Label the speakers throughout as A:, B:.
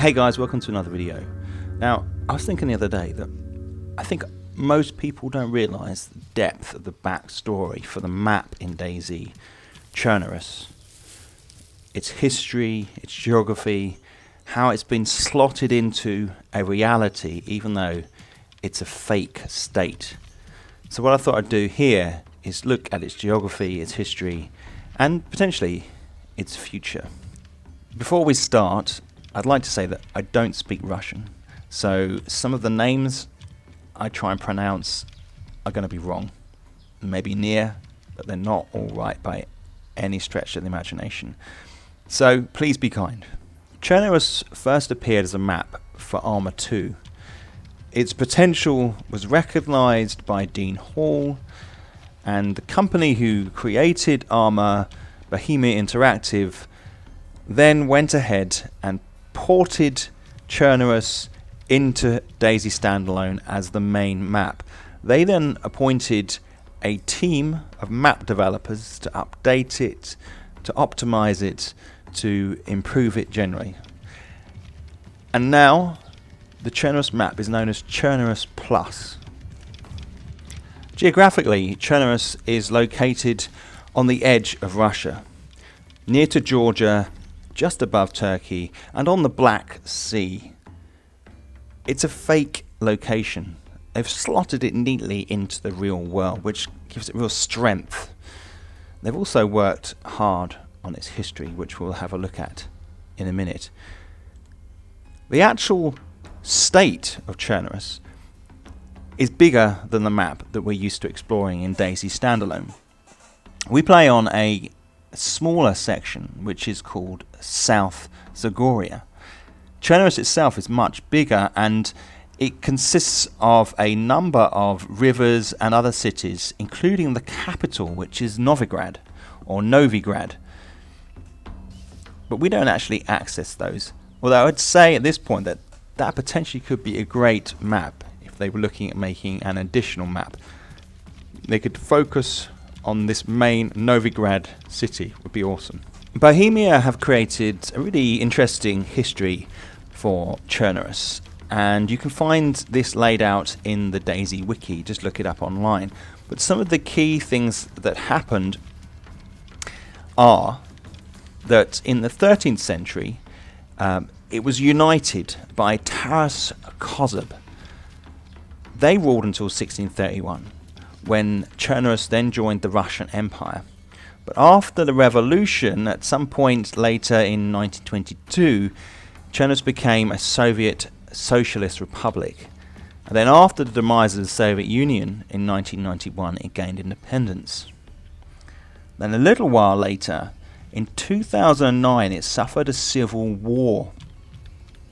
A: Hey guys, welcome to another video. Now, I was thinking the other day that I think most people don't realise the depth of the backstory for the map in DayZ, Chernarus. Its history, its geography, how it's been slotted into a reality even though it's a fake state. So what I thought I'd do here is look at its geography, its history, and potentially its future. Before we start, I'd like to say that I don't speak Russian, so some of the names I try and pronounce are going to be wrong. Maybe near, but they're not all right by any stretch of the imagination. So please be kind. Chernarus first appeared as a map for Arma 2. Its potential was recognised by Dean Hall, and the company who created Arma, Bohemia Interactive, then went ahead and ported Chernarus into DayZ Standalone as the main map. They then appointed a team of map developers to update it, to optimize it, to improve it generally. And now the Chernarus map is known as Chernarus Plus. Geographically, Chernarus is located on the edge of Russia, near to Georgia, just above Turkey, and on the Black Sea. It's a fake location. They've slotted it neatly into the real world, which gives it real strength. They've also worked hard on its history, which we'll have a look at in a minute. The actual state of Chernarus is bigger than the map that we're used to exploring in DayZ Standalone. We play on a smaller section which is called South Zagoria. Chernarus itself is much bigger, and it consists of a number of rivers and other cities, including the capital, which is Novigrad or Novigrad. But we don't actually access those, although I'd say at this point that that potentially could be a great map if they were looking at making an additional map. They could focus on this main Novigrad city, would be awesome. Bohemia have created a really interesting history for Chernarus, and you can find this laid out in the DayZ wiki. Just look it up online. But some of the key things that happened are that in the 13th century it was united by Taras Kozub. They ruled until 1631, when Chernarus then joined the Russian Empire. But after the revolution, at some point later in 1922, Chernarus became a Soviet Socialist Republic. And then after the demise of the Soviet Union in 1991, it gained independence. Then a little while later, in 2009, it suffered a civil war,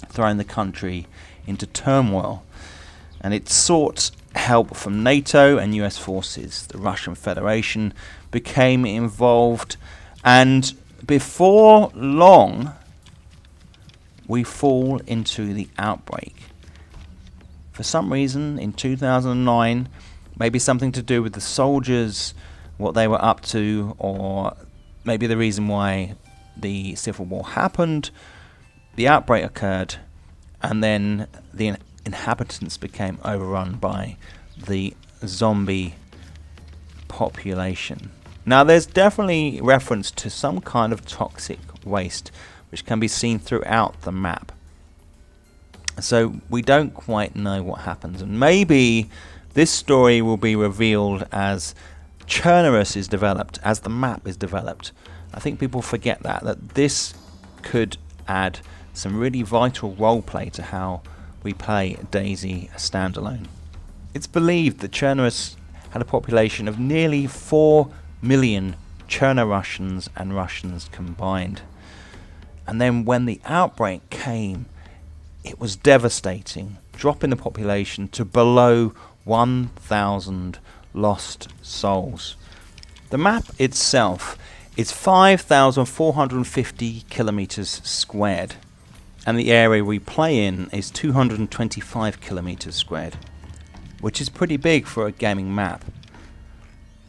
A: throwing the country into turmoil. And it sought help from NATO and US forces. The Russian Federation became involved, and before long we fall into the outbreak. For some reason in 2009, maybe something to do with the soldiers, what they were up to, or maybe the reason why the civil war happened, the outbreak occurred, and then the inhabitants became overrun by the zombie population. Now there's definitely reference to some kind of toxic waste which can be seen throughout the map. So we don't quite know what happens, and maybe this story will be revealed as Chernarus is developed, as the map is developed. I think people forget that this could add some really vital roleplay to how we play DayZ Standalone. It's believed that Chernarus had a population of nearly 4 million Chernorussians and Russians combined. And then when the outbreak came, it was devastating, dropping the population to below 1,000 lost souls. The map itself is 5,450 kilometers squared, and the area we play in is 225 kilometers squared, which is pretty big for a gaming map,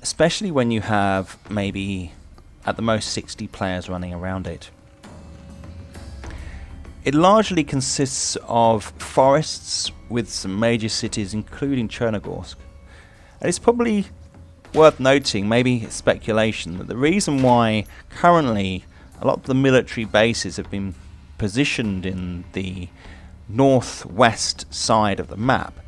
A: especially when you have maybe at the most 60 players running around it. It largely consists of forests with some major cities including Chernarus. And it's probably worth noting, maybe speculation, that the reason why currently a lot of the military bases have been positioned in the northwest side of the map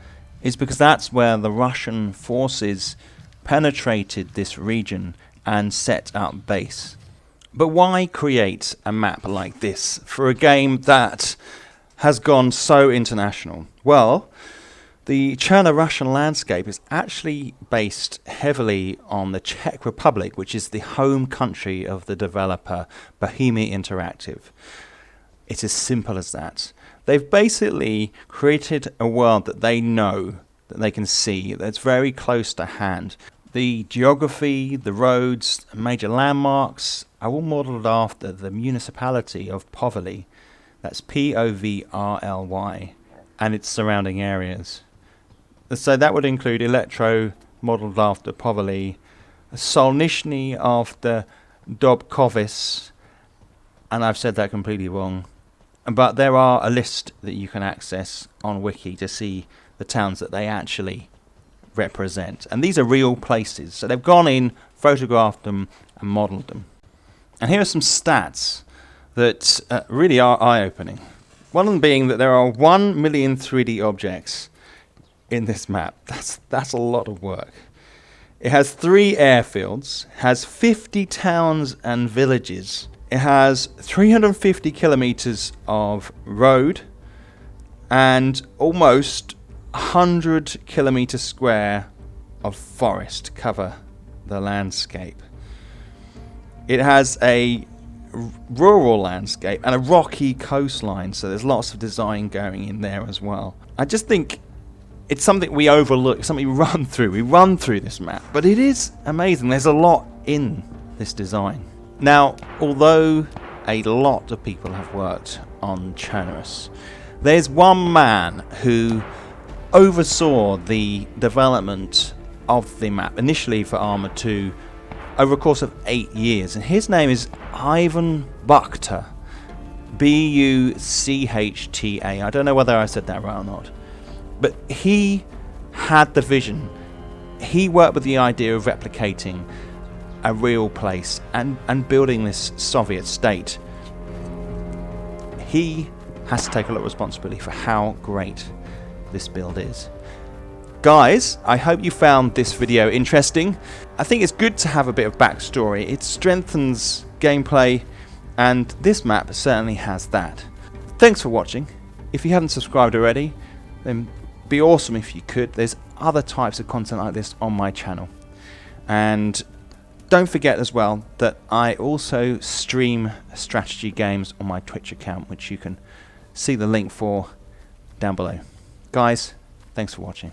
A: is because that's where the Russian forces penetrated this region and set up base. But why create a map like this for a game that has gone so international? Well, the Chernarus landscape is actually based heavily on the Czech Republic, which is the home country of the developer Bohemia Interactive. It's as simple as that. They've basically created a world that they know, that they can see, that's very close to hand. The geography, the roads, major landmarks are all modelled after the municipality of Povely. That's Povly, and its surrounding areas. So that would include Electro, modelled after Povely, Solnishny after Dobkovis, and I've said that completely wrong. But there are a list that you can access on Wiki to see the towns that they actually represent. And these are real places. So they've gone in, photographed them, and modelled them. And here are some stats that really are eye-opening. One of them being that there are 1 million 3D objects in this map. That's a lot of work. It has 3 airfields, has 50 towns and villages. It has 350 kilometers of road and almost 100 kilometers square of forest cover the landscape. It has a rural landscape and a rocky coastline, so there's lots of design going in there as well. I just think it's something we overlook, something we run through. We run through this map, but it is amazing. There's a lot in this design. Now, although a lot of people have worked on Chernarus, there's one man who oversaw the development of the map, initially for Arma 2, over a course of 8 years, and his name is Ivan Buchta, Buchta. I don't know whether I said that right or not, but he had the vision. He worked with the idea of replicating a real place and building this Soviet state. He has to take a lot of responsibility for how great this build is. Guys, I hope you found this video interesting. I think it's good to have a bit of backstory. It strengthens gameplay, and this map certainly has that. Thanks for watching. If you haven't subscribed already, then it'd be awesome if you could. There's other types of content like this on my channel. And don't forget as well that I also stream strategy games on my Twitch account, which you can see the link for down below. Guys, thanks for watching.